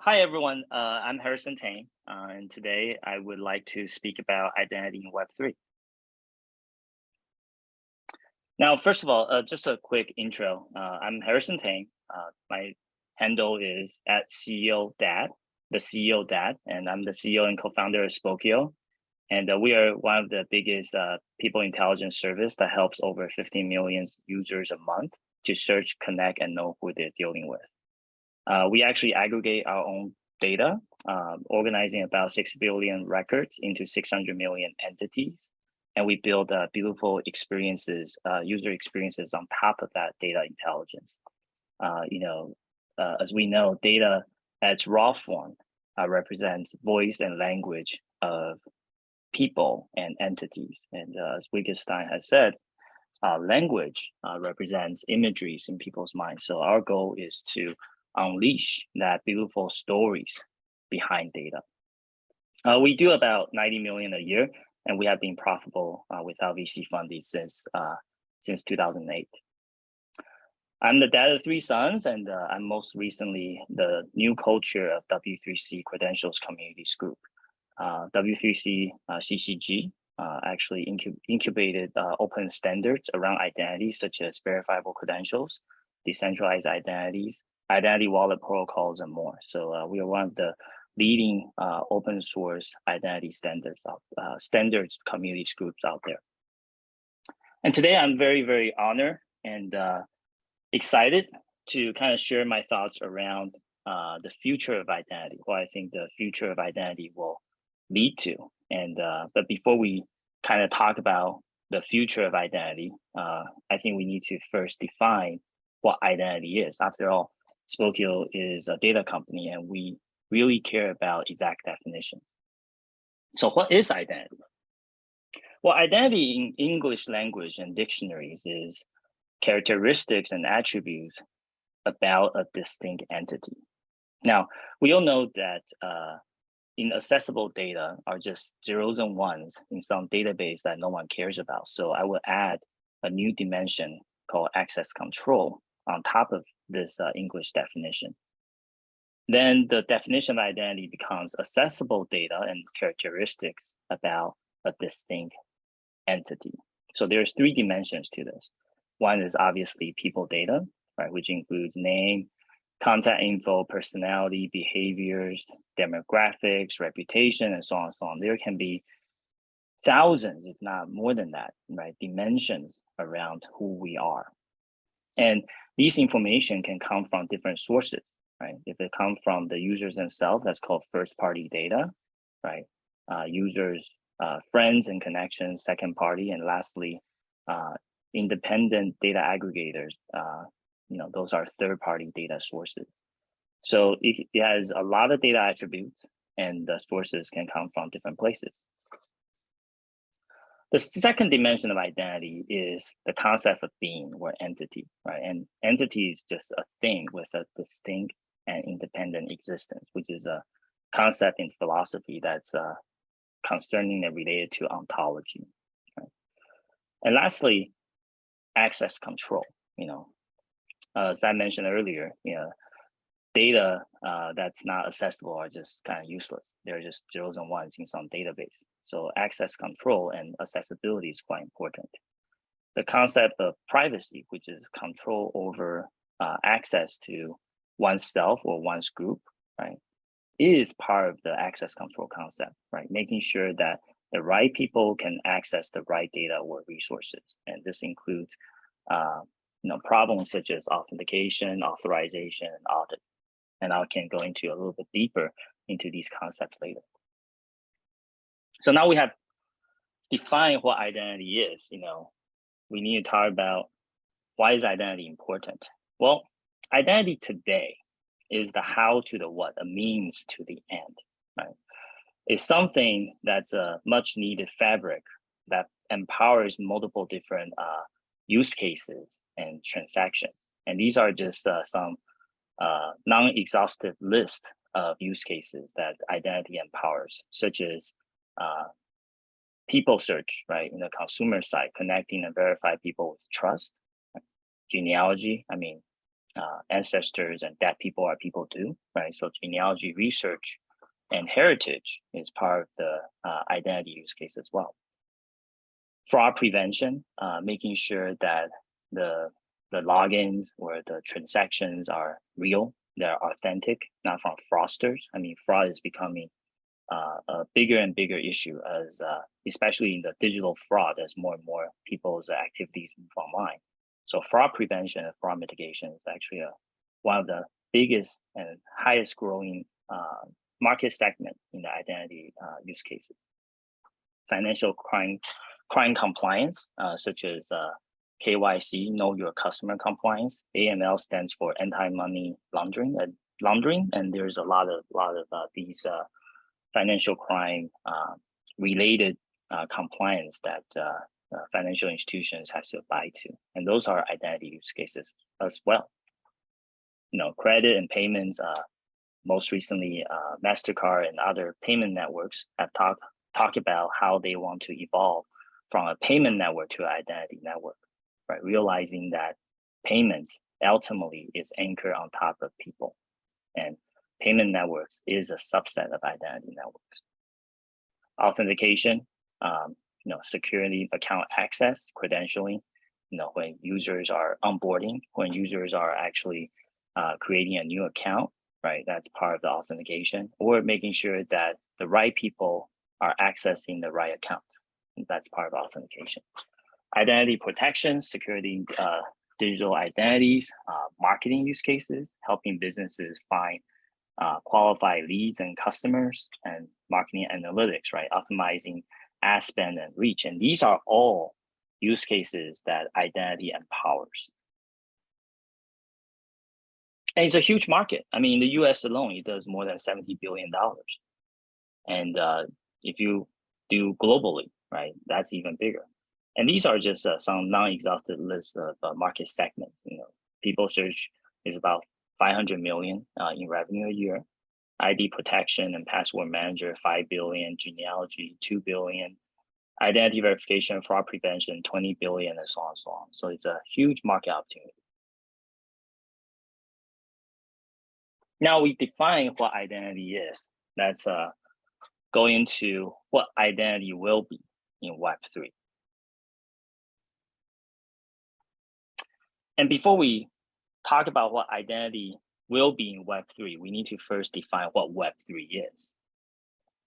Hi, everyone. I'm Harrison Tang, and today I would like to speak about identity in Web3. Now, first of all, just a quick intro. I'm Harrison Tang. My handle is at CEO Dad, the CEO Dad, and I'm the CEO and co-founder of Spokeo. And we are one of the biggest people intelligence service that helps over 15 million users a month to search, connect, and know who they're dealing with. We actually aggregate our own data, organizing about 6 billion records into 600 million entities. And we build beautiful experiences, user experiences on top of that data intelligence. As we know, data at its raw form represents voice and language of people and entities. And as Wittgenstein has said, language represents imageries in people's minds. So our goal is to unleash that beautiful stories behind data. We do about 90 million a year, and we have been profitable without VC funding since 2008. I'm the dad of 3 sons, and I'm most recently the new co-chair of W3C Credentials Communities Group. W3C CCG actually incubated open standards around identities such as verifiable credentials, decentralized identities, identity wallet protocols, and more. So we are one of the leading open source identity standards communities groups out there. And today I'm very, very honored and excited to kind of share my thoughts around the future of identity, what I think the future of identity will lead to. And but before we kind of talk about the future of identity, I think we need to first define what identity is. After all, Spokeo is a data company, and we really care about exact definitions. So what is identity? Well, identity in English language and dictionaries is characteristics and attributes about a distinct entity. Now, we all know that inaccessible data are just zeros and ones in some database that no one cares about. So I will add a new dimension called access control on top of this English definition. Then the definition of identity becomes accessible data and characteristics about a distinct entity. So there's 3 dimensions to this. One is obviously people data, right, which includes name, contact info, personality, behaviors, demographics, reputation, and so on and so on. There can be thousands, if not more than that, right, dimensions around who we are. And these information can come from different sources, right? If it comes from the users themselves, that's called first-party data, right? Users, friends and connections, second party, and lastly, independent data aggregators. Those are third-party data sources. So it has a lot of data attributes, and the sources can come from different places. The second dimension of identity is the concept of being or entity, right? And entity is just a thing with a distinct and independent existence, which is a concept in philosophy that's concerning and related to ontology. Right? And lastly, access control. As I mentioned earlier, data that's not accessible are just kind of useless. They're just zeros and ones in some database. So access control and accessibility is quite important. The concept of privacy, which is control over access to oneself or one's group, right, is part of the access control concept, right? Making sure that the right people can access the right data or resources. And this includes problems such as authentication, authorization, and audit. And I can go into a little bit deeper into these concepts later. So now we have defined what identity is. We need to talk about why is identity important. Well, identity today is the how to the what, a means to the end, right? It's something that's a much needed fabric that empowers multiple different use cases and transactions. And these are just some non-exhaustive list of use cases that identity empowers, such as people search, right? In the consumer side, connecting and verify people with trust, right? Genealogy, ancestors and that people are people do, right? So genealogy research and heritage is part of the identity use case as well. Fraud prevention, making sure that the logins or the transactions are real, they're authentic, not from fraudsters. I mean, fraud is becoming a bigger and bigger issue as, especially in the digital fraud, as more and more people's activities move online. So fraud prevention and fraud mitigation is actually one of the biggest and highest growing market segment in the identity use cases. Financial crime compliance, such as KYC, know your customer compliance. AML stands for anti-money laundering, and there's a lot of these financial crime related compliance that financial institutions have to abide to, and those are identity use cases as well. You know, credit and payments. Most recently, MasterCard and other payment networks have talked about how they want to evolve from a payment network to an identity network, right? Realizing that payments ultimately is anchored on top of people, and payment networks is a subset of identity networks. Authentication, you know, security, account access, credentialing, you know, when users are onboarding, when users are actually creating a new account, right? That's part of the authentication, or making sure that the right people are accessing the right account. That's part of authentication. Identity protection, security, digital identities, marketing use cases, helping businesses find qualified leads and customers, and marketing analytics, right? Optimizing ad spend and reach. And these are all use cases that identity empowers. And it's a huge market. I mean, in the US alone, it does more than $70 billion. And if you do globally, right, that's even bigger. And these are just some non-exhaustive list of market segments. You know, people search is about 500 million in revenue a year. ID protection and password manager, 5 billion, genealogy, 2 billion, identity verification, fraud prevention, 20 billion, and so on and so on. So it's a huge market opportunity. Now we define what identity is. Let's go into what identity will be in Web3. And before we talk about what identity will be in Web3, we need to first define what Web3 is.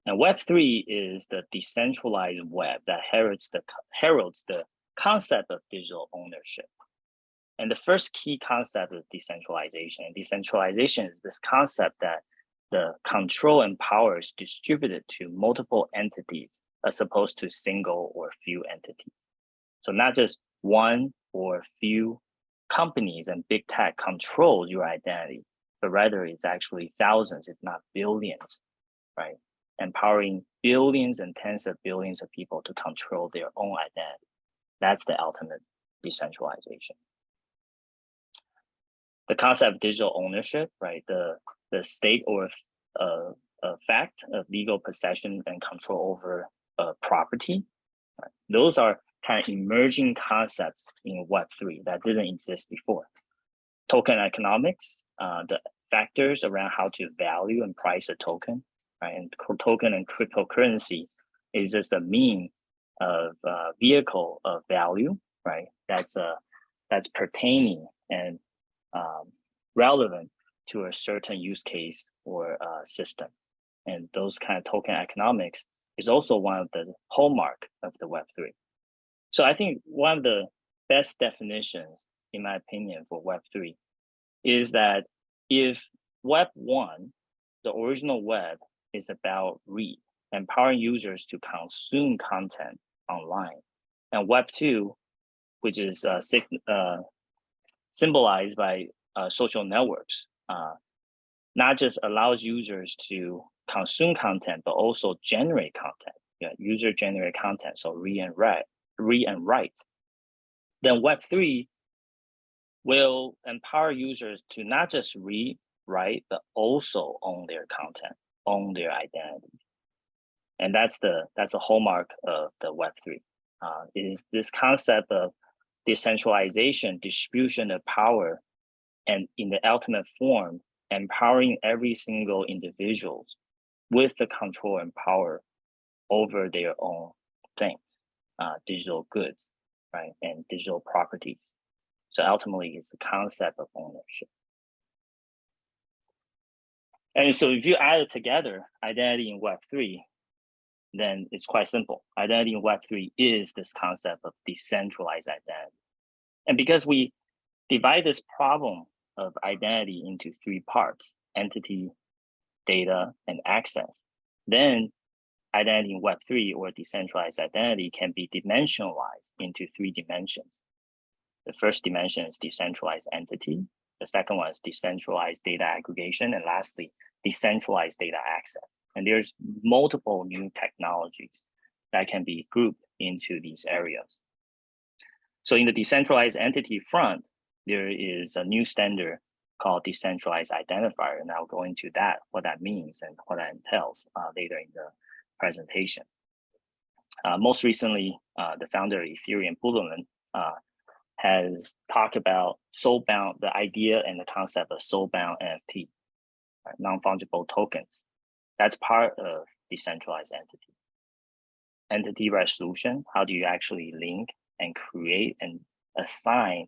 And Web3 is the decentralized web that heralds the concept of digital ownership. And the first key concept is decentralization. And decentralization is this concept that the control and power is distributed to multiple entities as opposed to single or few entities. So not just one or few companies and big tech control your identity, but rather it's actually thousands, if not billions, right? Empowering billions and tens of billions of people to control their own identity. That's the ultimate decentralization. The concept of digital ownership, right? The state or fact of legal possession and control over property. Right? Those are kind of emerging concepts in Web3 that didn't exist before. Token economics, the factors around how to value and price a token, right? And token and cryptocurrency is just a mean of vehicle of value, right? That's pertaining and relevant to a certain use case or system. And those kind of token economics is also one of the hallmark of the Web3. So I think one of the best definitions, in my opinion, for Web3 is that if Web1, the original web, is about read, empowering users to consume content online, and Web2, which is symbolized by social networks, not just allows users to consume content, but also generate content, user generate content, so read and write. Then Web3 will empower users to not just read, write, but also own their content, own their identity. And that's the hallmark of the Web3. Is this concept of decentralization, distribution of power, and in the ultimate form, empowering every single individual with the control and power over their own things, digital goods, right, and digital properties. So ultimately, it's the concept of ownership. And so if you add it together, identity in Web3, then it's quite simple. Identity in Web3 is this concept of decentralized identity. And because we divide this problem of identity into three parts, entity, data, and access, then identity in Web3 or decentralized identity can be dimensionalized into three dimensions. The first dimension is decentralized entity. The second one is decentralized data aggregation. And lastly, decentralized data access. And there's multiple new technologies that can be grouped into these areas. So in the decentralized entity front, there is a new standard called Decentralized Identifier. And I'll go into that, what that means and what that entails later in the presentation. Most recently, the founder of Ethereum, Bullman, has talked about soul-bound, the idea and the concept of soul-bound NFT, right, non-fungible tokens. That's part of decentralized entity. Entity resolution, how do you actually link and create and assign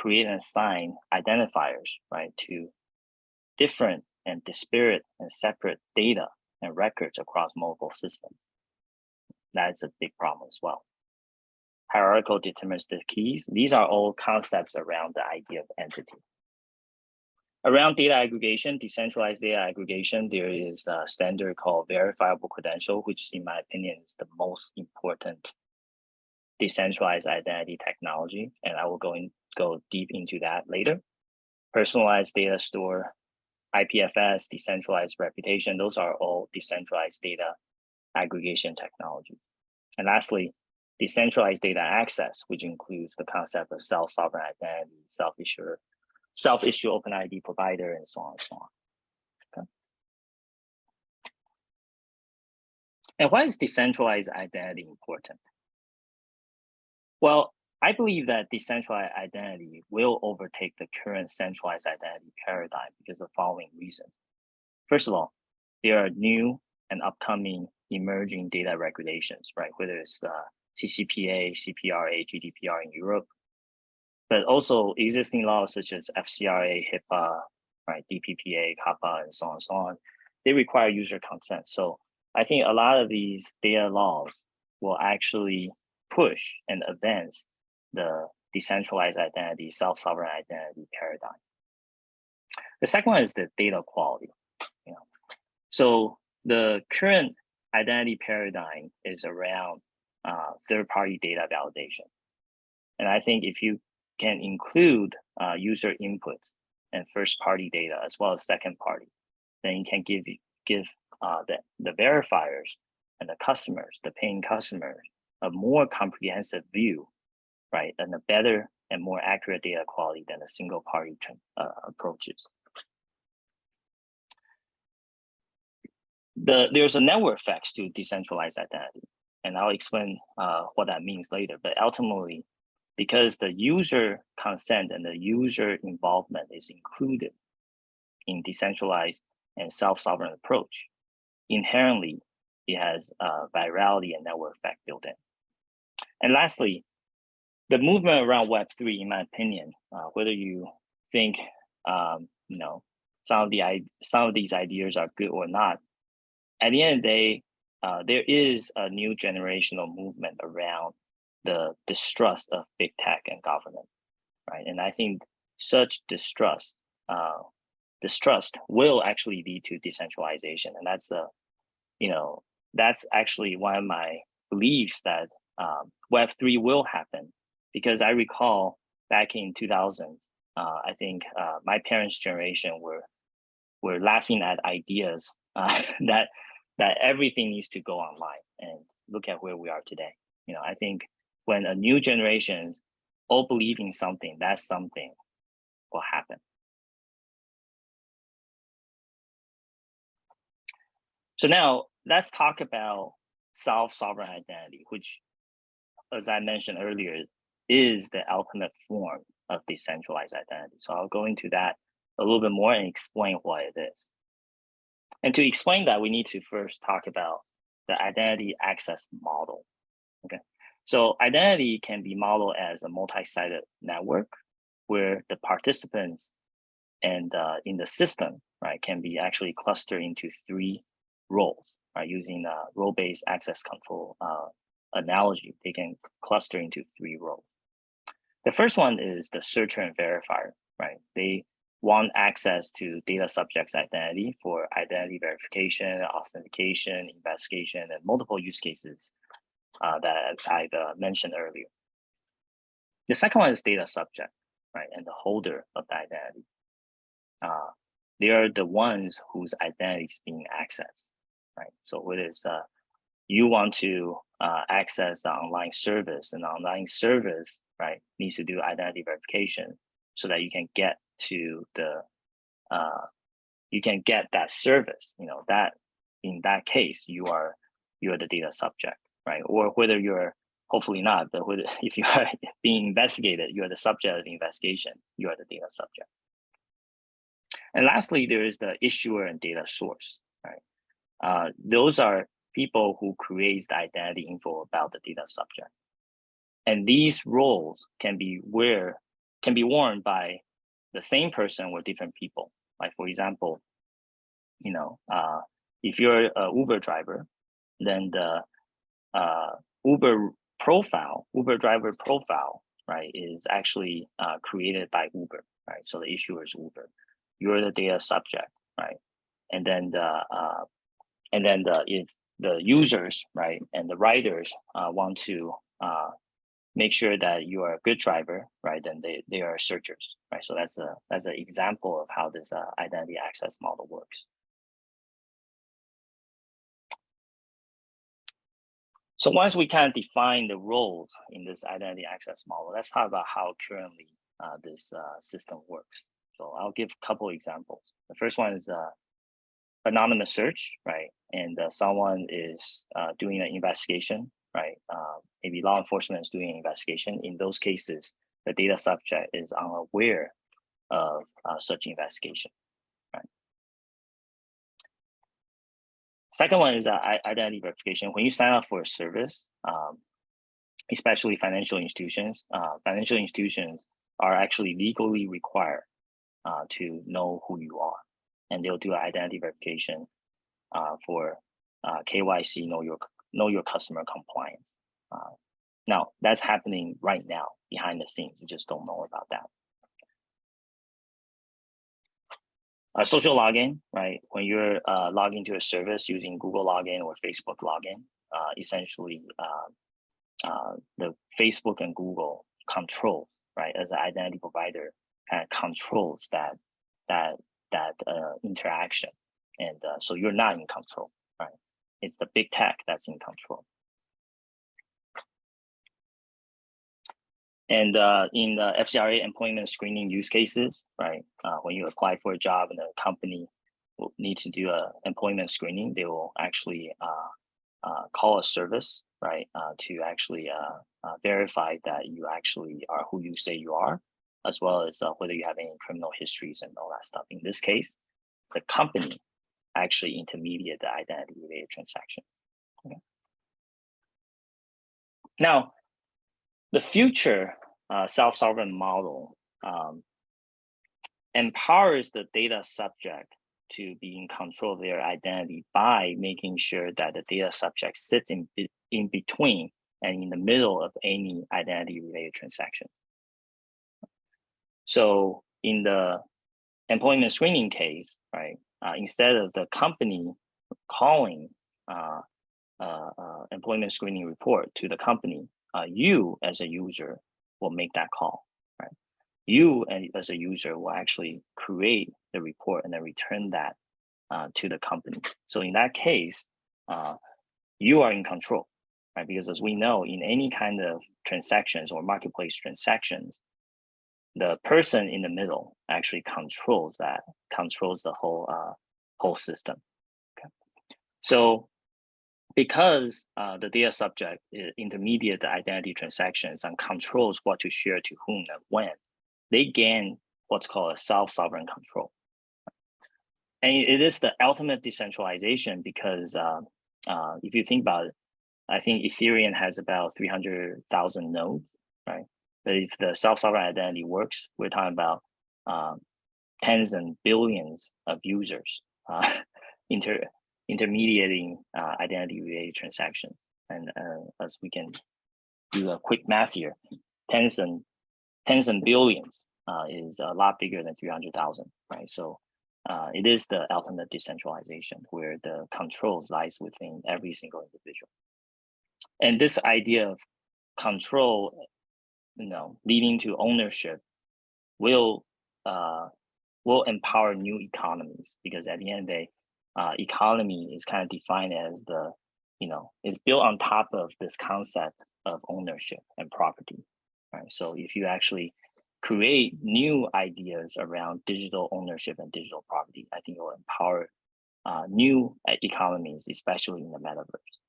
identifiers, right, to different and disparate and separate data and records across multiple systems. That's a big problem as well. Hierarchical deterministic keys, these are all concepts around the idea of entity. Around data aggregation, decentralized data aggregation, there is a standard called Verifiable Credential, which in my opinion is the most important decentralized identity technology, and I will go deep into that later. Personalized data store, IPFS, decentralized reputation, those are all decentralized data aggregation technology. And lastly, decentralized data access, which includes the concept of self-sovereign identity, self-issue open ID provider, and so on and so on. Okay. And why is decentralized identity important? Well, I believe that decentralized identity will overtake the current centralized identity paradigm because of the following reasons. First of all, there are new and upcoming emerging data regulations, right? Whether it's CCPA, CPRA, GDPR in Europe, but also existing laws such as FCRA, HIPAA, right, DPPA, CAPA, and so on, they require user consent. So I think a lot of these data laws will actually push and advance the decentralized identity, self-sovereign identity paradigm. The second one is the data quality. So the current identity paradigm is around third-party data validation. And I think if you can include user inputs and first-party data as well as second-party, then you can give the verifiers and the customers, the paying customers, a more comprehensive view, right, and a better and more accurate data quality than the single-party approaches. There's a network effects to decentralized identity, and I'll explain what that means later. But ultimately, because the user consent and the user involvement is included in decentralized and self-sovereign approach, inherently, it has virality and network effect built in. And lastly, the movement around Web3, in my opinion, whether you think some of these ideas are good or not, at the end of the day, there is a new generational movement around the distrust of big tech and government, right? And I think such distrust will actually lead to decentralization, and that's actually one of my beliefs that Web3 will happen, because I recall back in 2000, I think my parents' generation were laughing at ideas that everything needs to go online, and look at where we are today. I think when a new generation all believe in something, that something will happen. So now let's talk about self-sovereign identity, which, as I mentioned earlier, is the ultimate form of decentralized identity. So I'll go into that a little bit more and explain what it is. And to explain that, we need to first talk about the identity access model. Okay, so identity can be modeled as a multi-sided network where the participants and in the system, right, can be actually clustered into 3 roles, right? Using a role-based access control analogy, they can cluster into 3 roles. The first one is the searcher and verifier, right? They want access to data subject's identity for identity verification, authentication, investigation, and multiple use cases that I've mentioned earlier. The second one is data subject, right, and the holder of the identity. They are the ones whose identity is being accessed, right? So what is you want to access the online service, and the online service, right, needs to do identity verification so that you can get to the that service. You know, that in that case you are the data subject, right? Or whether you're, hopefully not, but whether if you are being investigated, you are the subject of the investigation, you are the data subject. And lastly, there is the issuer and data source, right? Those are people who creates the identity info about the data subject. And these roles can be worn by the same person or different people. Like, for example, you know, if you're an Uber driver, then the Uber driver profile, right, is actually created by Uber, right? So the issuer is Uber. You're the data subject, right? And then if the users, right, and the riders want to make sure that you are a good driver, right, then they are searchers, right? So that's an example of how this identity access model works. So once we kind of define the roles in this identity access model, let's talk about how currently this system works. So I'll give a couple examples. The first one is anonymous search, right? And someone is doing an investigation, right? Maybe law enforcement is doing an investigation. In those cases, the data subject is unaware of such investigation, right? Second one is identity verification. When you sign up for a service, especially financial institutions are actually legally required to know who you are, and they'll do identity verification for KYC, know your customer compliance. Now that's happening right now behind the scenes. You just don't know about that. Social login, right? When you're logging to a service using Google login or Facebook login, essentially the Facebook and Google controls, right, as an identity provider, kind of controls that interaction, and so you're not in control, right? It's the big tech that's in control. And in the FCRA employment screening use cases, right, when you apply for a job and a company will need to do an employment screening, they will actually call a service, right, to actually verify that you actually are who you say you are, as well as whether you have any criminal histories and all that stuff. In this case, the company actually intermediate the identity-related transaction. Okay. Now, the future self-sovereign model empowers the data subject to be in control of their identity by making sure that the data subject sits in between and in the middle of any identity-related transaction. So in the employment screening case, right, instead of the company calling employment screening report to the company, you as a user will make that call, right? You as a user will actually create the report and then return that to the company. So in that case, you are in control, right? Because as we know, in any kind of transactions or marketplace transactions, the person in the middle actually controls the whole system. Okay. So because the data subject intermediate the identity transactions and controls what to share to whom and when, they gain what's called a self-sovereign control. And it is the ultimate decentralization because if you think about it, I think Ethereum has about 300,000 nodes, right? But if the self-sovereign identity works, we're talking about tens and billions of users intermediating identity-related transactions. And as we can do a quick math here, tens and billions is a lot bigger than 300,000, right? So it is the ultimate decentralization where the control lies within every single individual. And this idea of control, leading to ownership will empower new economies, because at the end of the day, economy is kind of defined as the, it's built on top of this concept of ownership and property, right? So if you actually create new ideas around digital ownership and digital property, I think it will empower new economies, especially in the metaverse.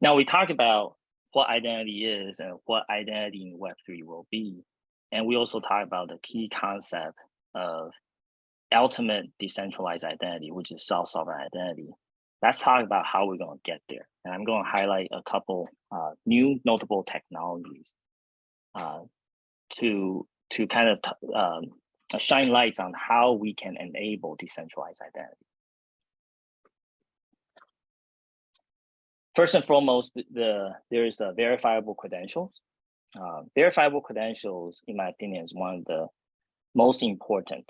Now we talked about what identity is and what identity in Web3 will be. And we also talk about the key concept of ultimate decentralized identity, which is self-sovereign identity. Let's talk about how we're going to get there. And I'm going to highlight a couple new notable technologies to kind of shine lights on how we can enable decentralized identity. First and foremost, there is the verifiable credentials. Verifiable credentials, in my opinion, is one of the most important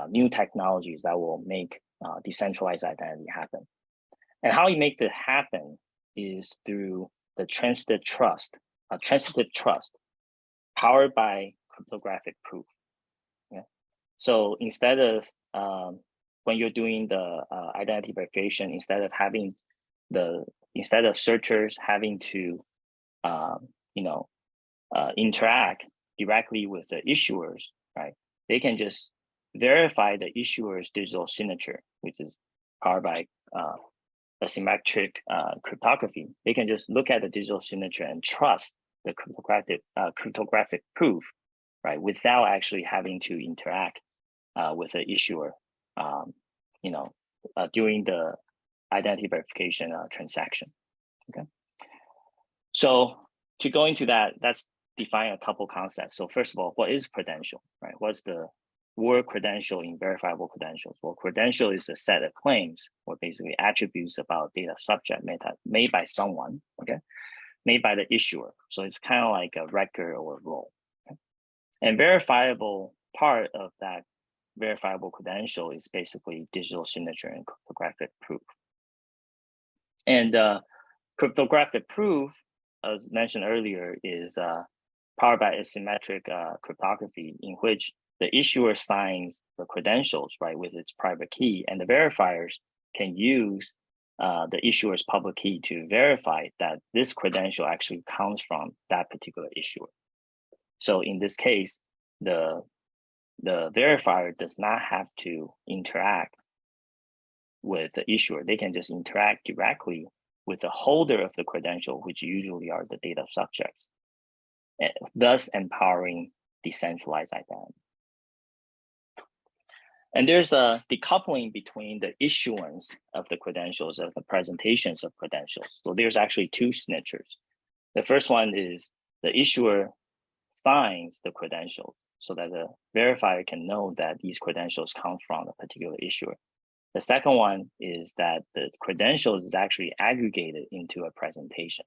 new technologies that will make decentralized identity happen. And how you make that happen is through the transitive trust powered by cryptographic proof. Yeah. So instead of when you're doing the identity verification, instead of searchers having to interact directly with the issuers, right? They can just verify the issuer's digital signature, which is powered by asymmetric cryptography. They can just look at the digital signature and trust the cryptographic proof, right, without actually having to interact with the issuer, during the identity verification transaction. Okay. So to go into that, let's define a couple concepts. So first of all, what is credential, right? What's the word credential in verifiable credentials? Well, credential is a set of claims or basically attributes about data subject made by someone, okay? Made by the issuer. So it's kind of like a record or a role. Okay? And verifiable part of that verifiable credential is basically digital signature and cryptographic proof. And cryptographic proof, as mentioned earlier, is powered by asymmetric cryptography, in which the issuer signs the credentials, right, with its private key, and the verifiers can use the issuer's public key to verify that this credential actually comes from that particular issuer. So in this case, the verifier does not have to interact with the issuer. They can just interact directly with the holder of the credential, which usually are the data subjects, thus empowering decentralized identity. And there's a decoupling between the issuance of the credentials of the presentations of credentials. So there's actually two signatures. The first one is the issuer signs the credentials so that the verifier can know that these credentials come from a particular issuer. The second one is that the credentials is actually aggregated into a presentation,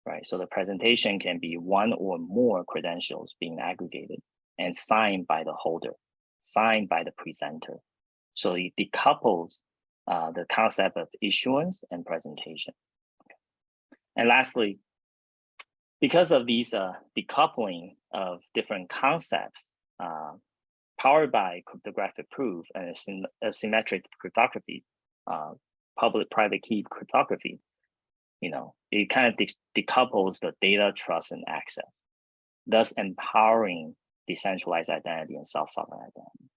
right? So the presentation can be one or more credentials being aggregated and signed by the holder, signed by the presenter. So it decouples the concept of issuance and presentation. And lastly, because of these decoupling of different concepts, powered by cryptographic proof and asymmetric cryptography, public-private key cryptography, it kind of decouples the data, trust, and access, thus empowering decentralized identity and self-sovereign identity.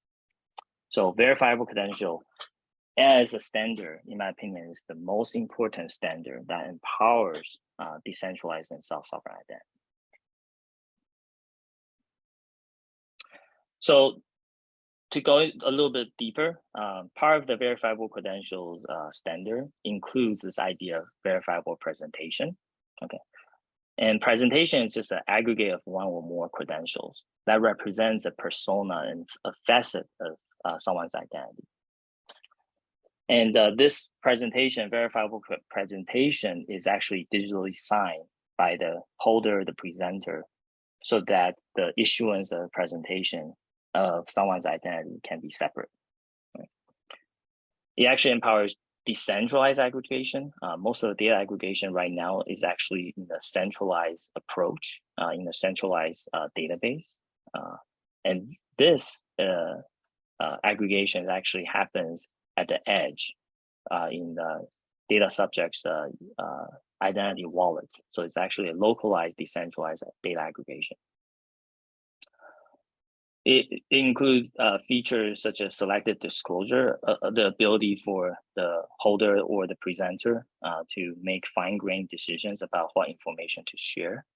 So verifiable credential as a standard, in my opinion, is the most important standard that empowers decentralized and self-sovereign identity. So to go a little bit deeper, part of the verifiable credentials standard includes this idea of verifiable presentation. Okay, and presentation is just an aggregate of one or more credentials that represents a persona and a facet of someone's identity. And this presentation, verifiable presentation, is actually digitally signed by the holder, the presenter, so that the issuance of presentation of someone's identity can be separate. Right? It actually empowers decentralized aggregation. Most of the data aggregation right now is actually in a centralized approach, in a centralized database. And this aggregation actually happens at the edge in the data subject's identity wallet. So it's actually a localized, decentralized data aggregation. It includes features such as selective disclosure, the ability for the holder or the presenter to make fine-grained decisions about what information to share,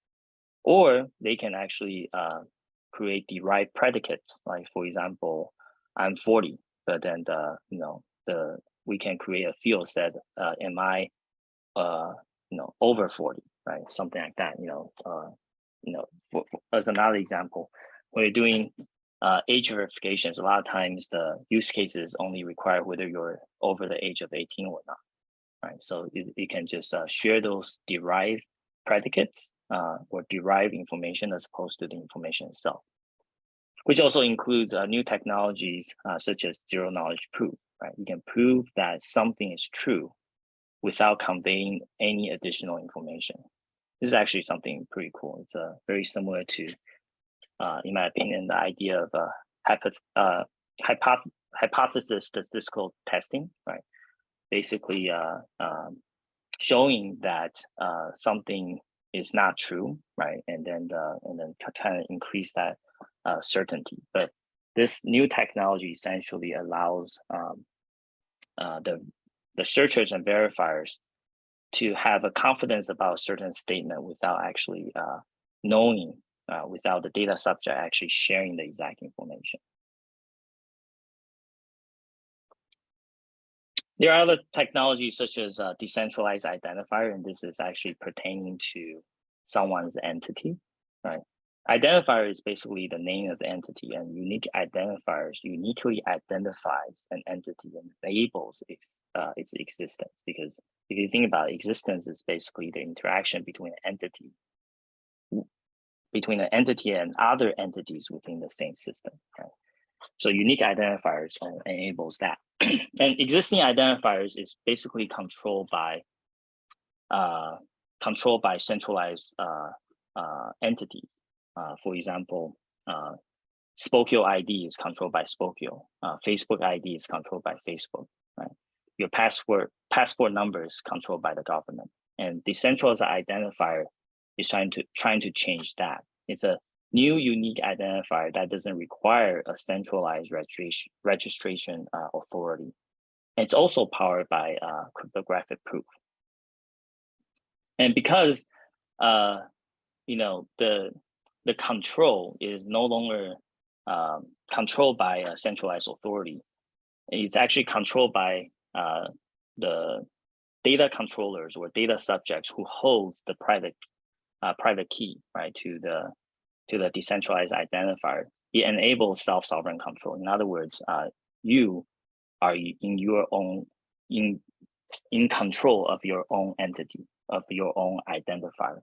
or they can actually create derived predicates. Like, for example, I'm 40, but then we can create a field set. Am I over 40, right? Something like that. As another example, when you're doing age verifications, a lot of times the use cases only require whether you're over the age of 18 or not, right? So you can just share those derived predicates or derived information as opposed to the information itself, which also includes new technologies such as zero knowledge proof, right? You can prove that something is true without conveying any additional information. This is actually something pretty cool. It's very similar to, in my opinion, the idea of hypothesis statistical testing, right? Basically showing that something is not true, right? And then kind of increase that certainty. But this new technology essentially allows the searchers and verifiers to have a confidence about a certain statement without actually knowing, without the data subject actually sharing the exact information. There are other technologies such as decentralized identifier, and this is actually pertaining to someone's entity, right? Identifier is basically the name of the entity, and unique identifiers uniquely identifies an entity and labels its existence. Because if you think about it, existence is basically the interaction between an entity and other entities within the same system, right? So unique identifiers enables that. And existing identifiers is basically controlled by centralized entities. For example, Spokeo ID is controlled by Spokeo. Facebook ID is controlled by Facebook. Right? Your passport number is controlled by the government. And decentralized identifier is trying to change that. It's a new unique identifier that doesn't require a centralized registration authority. And it's also powered by cryptographic proof. And because the control is no longer controlled by a centralized authority, it's actually controlled by the data controllers or data subjects who holds the private key, right, to the decentralized identifier. It enables self-sovereign control. In other words, you are in control of your own entity, of your own identifier.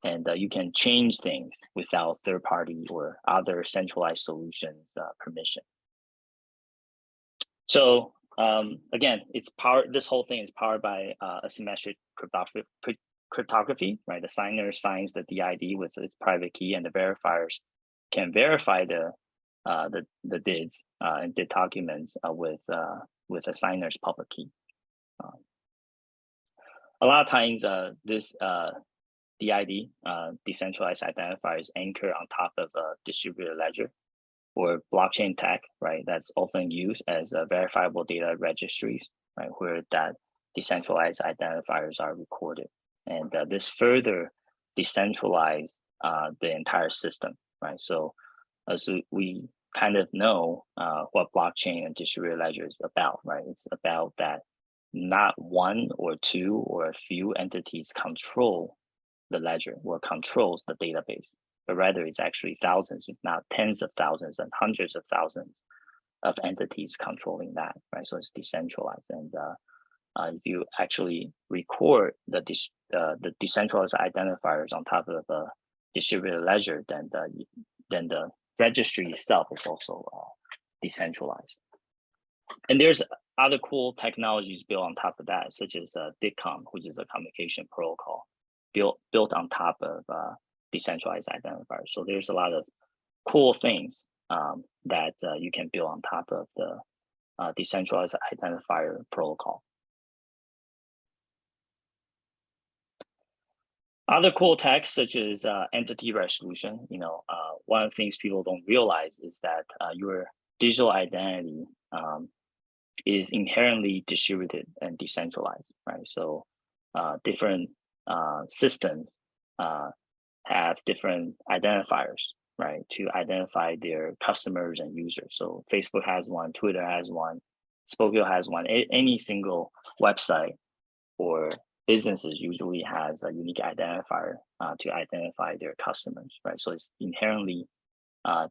And you can change things without third party or other centralized solutions permission. So again, this whole thing is powered by asymmetric cryptography, right? The signer signs the DID with its private key, and the verifiers can verify the DIDs and DID documents with the signer's public key. A lot of times, this DID, decentralized identifiers, anchor on top of a distributed ledger or blockchain tech, right? That's often used as verifiable data registries, right? Where that decentralized identifiers are recorded. And this further decentralized the entire system, right? So as we kind of know what blockchain and distributed ledger is about, right? It's about that not one or two or a few entities control the ledger or controls the database, but rather it's actually thousands, if not tens of thousands and hundreds of thousands of entities controlling that, right? So it's decentralized. And if you actually record the decentralized identifiers on top of a distributed ledger, then the registry itself is also decentralized. And there's other cool technologies built on top of that, such as DICOM, which is a communication protocol built on top of decentralized identifiers. So there's a lot of cool things that you can build on top of the decentralized identifier protocol. Other cool techs, such as entity resolution, one of the things people don't realize is that your digital identity is inherently distributed and decentralized, right? So different systems have different identifiers, right, to identify their customers and users. So Facebook has one, Twitter has one, Spokeo has one. Any single website or businesses usually has a unique identifier to identify their customers, right? So it's inherently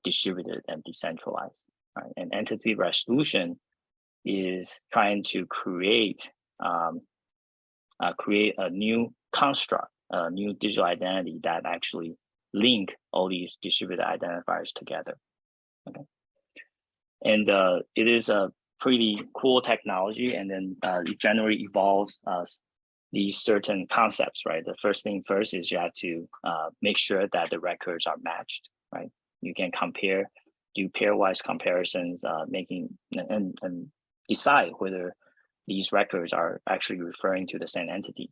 distributed and decentralized, right? And entity resolution is trying to create a new construct, a new digital identity that actually link all these distributed identifiers together. Okay, and it is a pretty cool technology, and then it generally evolves these certain concepts, right? The first thing first is you have to make sure that the records are matched, right? You can compare, do pairwise comparisons, making and decide whether these records are actually referring to the same entity.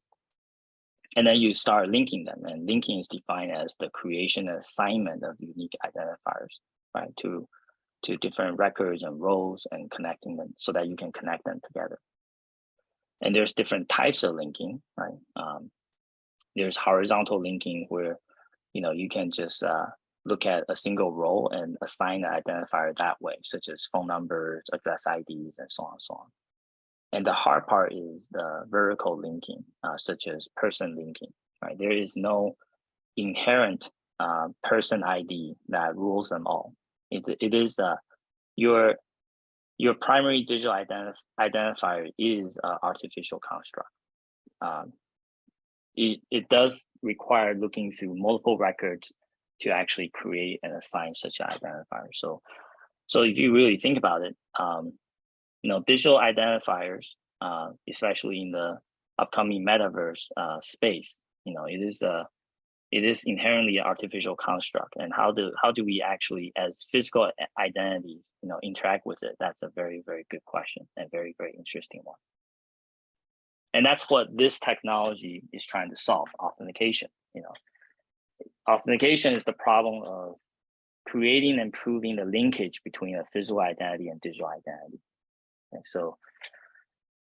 And then you start linking them, and linking is defined as the creation and assignment of unique identifiers, right, to different records and roles, and connecting them so that you can connect them together. And there's different types of linking, right? There's horizontal linking where, you can just look at a single role and assign an identifier that way, such as phone numbers, address IDs, and so on and so on. And the hard part is the vertical linking, such as person linking, right? There is no inherent person ID that rules them all. It is your primary digital identifier is an artificial construct. It does require looking through multiple records to actually create and assign such an identifier. So if you really think about it, digital identifiers, especially in the upcoming metaverse space, it is inherently an artificial construct. And how do we actually, as physical identities, interact with it? That's a very, very good question, and very, very interesting one. And that's what this technology is trying to solve: authentication. Authentication is the problem of creating and proving the linkage between a physical identity and digital identity. Okay,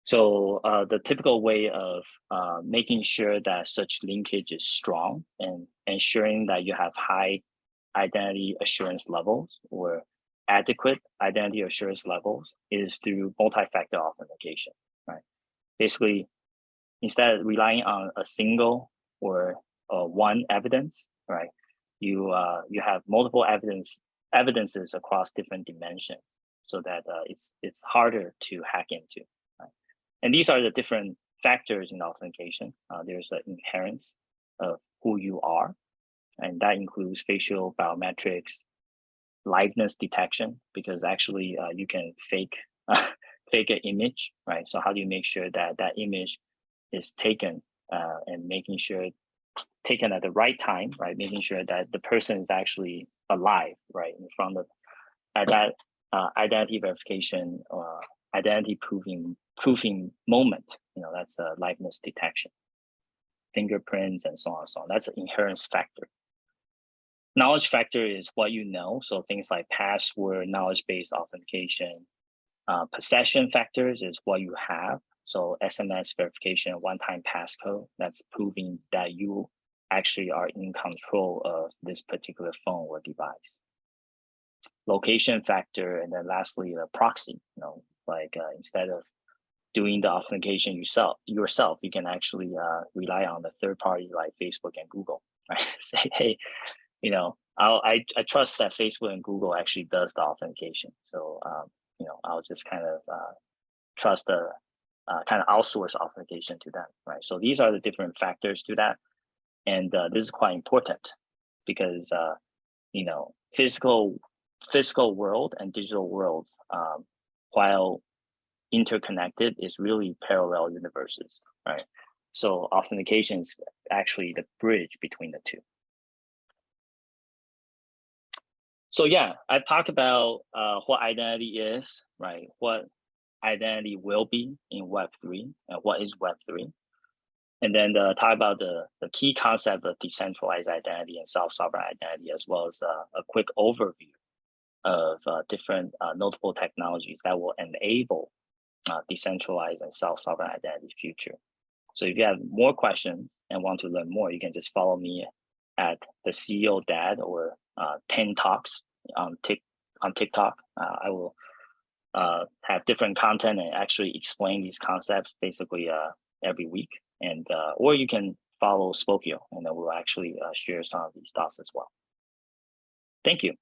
so the typical way of making sure that such linkage is strong and ensuring that you have high identity assurance levels or adequate identity assurance levels is through multi-factor authentication, right? Basically, instead of relying on a single or one evidence, right, you have multiple evidences across different dimensions, so that it's harder to hack into. Right? And these are the different factors in authentication. There's an inherence of who you are, and that includes facial biometrics, liveness detection, because actually you can fake an image, right? So how do you make sure that that image is taken and making sure taken at the right time, right? Making sure that the person is actually alive, right, in front of at that identity verification or identity proofing moment. That's a liveness detection, fingerprints, and so on and so on. That's an inherence factor. Knowledge factor is what you know, so things like password, knowledge-based authentication. Possession factors is what you have, So SMS verification, one-time passcode, that's proving that you actually are in control of this particular phone or device. Location factor, and then lastly, the proxy, like instead of doing the authentication yourself, you can actually rely on the third party like Facebook and Google, right? Say, hey, I trust that Facebook and Google actually does the authentication. So, I'll just kind of trust the kind of outsource authentication to them, right? So these are the different factors to that. And this is quite important because, physical world and digital worlds, while interconnected, is really parallel universes, right? So authentication is actually the bridge between the two. So yeah, I've talked about what identity is, right? What identity will be in Web3 and what is Web3. And then talk about the key concept of decentralized identity and self-sovereign identity, as well as a quick overview of different notable technologies that will enable decentralized and self-sovereign identity future. So if you have more questions and want to learn more, you can just follow me at the CEO Dad or Tang Talks on TikTok. I will have different content and actually explain these concepts basically every week. And or you can follow Spokeo, and then we'll actually share some of these thoughts as well. Thank you.